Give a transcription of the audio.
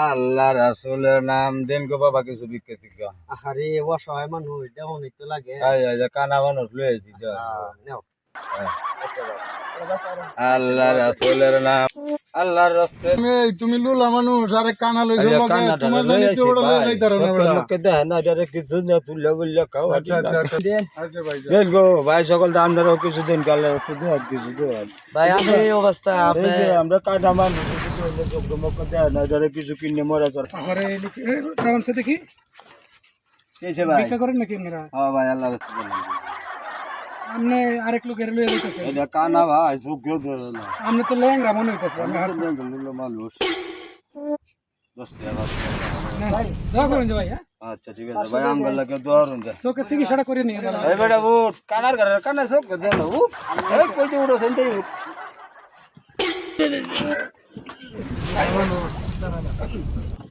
আল্লাহ রাসূলের নাম দেন গো বাবা কিছু বিক্রি টিকা আহারে অসহায় মানুষ যেমন একটু লাগে কানা মানুষ লয়ে আইছি নাও আল্লাহ রাসূলের নাম আল্লাহর রাস্তে এই তুমি লুলা মানুষ আরে কানা লইছো লগে কানাটা তোমার লয়ে জানি আইছি তো ওড়া লই ভাই যাইতার না বেটা লোকে দেখে না এটা কিছু না তুলে বললে খাও আচ্ছা আচ্ছা আচ্ছা আচ্ছা ভাই দেন গো ভাই সকল দাম ধরো কিছু দিন কালে একটু দেন কিছু দেন ভাই আমি এই অবস্থা আপনি এই যে আমরা কানা মানুষ কিছু হলে যোগ্য মক্ক দেয় না যারা কিছু কিনে মরে চল আরে কারণ সে দেখি কেছে ভাই ভিক্ষা করেন নাকি আপনারা হ্যাঁ ভাই আল্লাহর রাস্তে আপনি আরেক লোকের লইয়া যাইতেছে এটা কানা ভাই যোগ্য দেয় না আপনি তো লেঙ্গা মনে হইতেছে আপনি হাত মানুষ 10 টাকা ভাই দোয়া করেন যে ভাই হ্যাঁ আচ্ছা ঠিক আছে ভাই আমরা লাগে দৌড়ুন যা চোখে চিকিৎসাটা করে নিয়ে গেল এই বেটা উঠ কানার ঘরে কানা সব দে না উঠ এই কইতে উঠো সেন্টাই উঠ